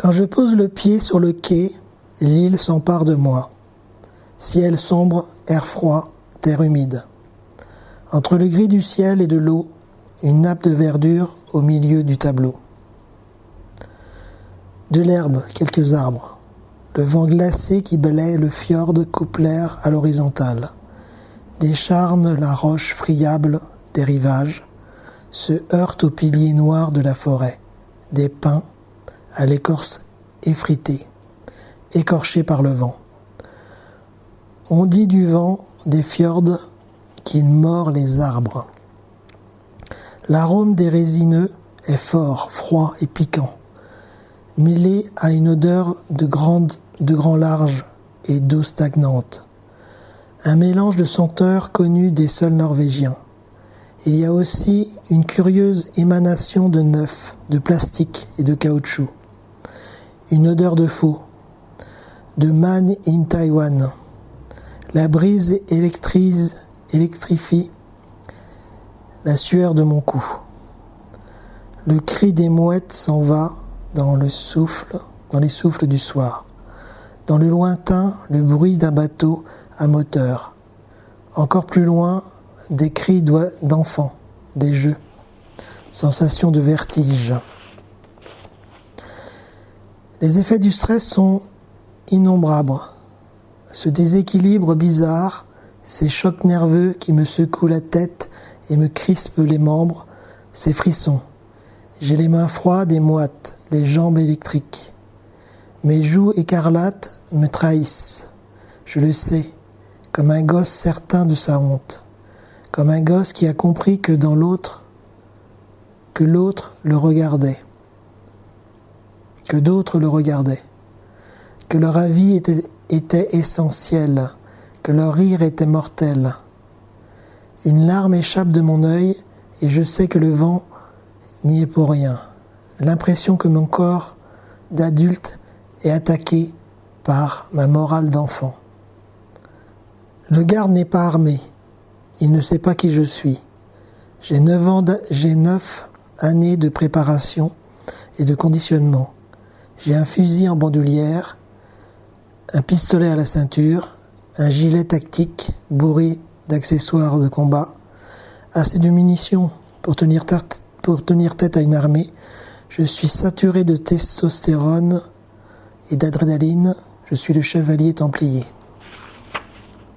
Quand je pose le pied sur le quai, l'île s'empare de moi. Ciel sombre, air froid, terre humide. Entre le gris du ciel et de l'eau, une nappe de verdure au milieu du tableau. De l'herbe, quelques arbres. Le vent glacé qui balaie le fjord coupe l'air à l'horizontale. Décharne la roche friable des rivages, se heurte aux piliers noirs de la forêt, des pins à l'écorce effritée, écorchée par le vent. On dit du vent des fjords qu'il mord les arbres. L'arôme des résineux est fort, froid et piquant, mêlé à une odeur de grand large et d'eau stagnante. Un mélange de senteurs connues des seuls Norvégiens. Il y a aussi une curieuse émanation de neuf, de plastique et de caoutchouc. Une odeur de faux, de Man in Taiwan. La brise électrifie la sueur de mon cou. Le cri des mouettes s'en va dans les souffles du soir. Dans le lointain, le bruit d'un bateau à moteur. Encore plus loin, des cris d'enfants, des jeux. Sensation de vertige. Les effets du stress sont innombrables. Ce déséquilibre bizarre, ces chocs nerveux qui me secouent la tête et me crispent les membres, ces frissons. J'ai les mains froides et moites, les jambes électriques. Mes joues écarlates me trahissent. Je le sais, comme un gosse certain de sa honte. Comme un gosse qui a compris que l'autre le regardait. Que d'autres le regardaient. Que leur avis était essentiel. Que leur rire était mortel. Une larme échappe de mon œil et je sais que le vent n'y est pour rien. L'impression que mon corps d'adulte est attaqué par ma morale d'enfant. Le garde n'est pas armé. Il ne sait pas qui je suis. J'ai 9 années de préparation et de conditionnement. J'ai un fusil en bandoulière, un pistolet à la ceinture, un gilet tactique bourré d'accessoires de combat, assez de munitions pour tenir tête à une armée. Je suis saturé de testostérone et d'adrénaline. Je suis le chevalier templier.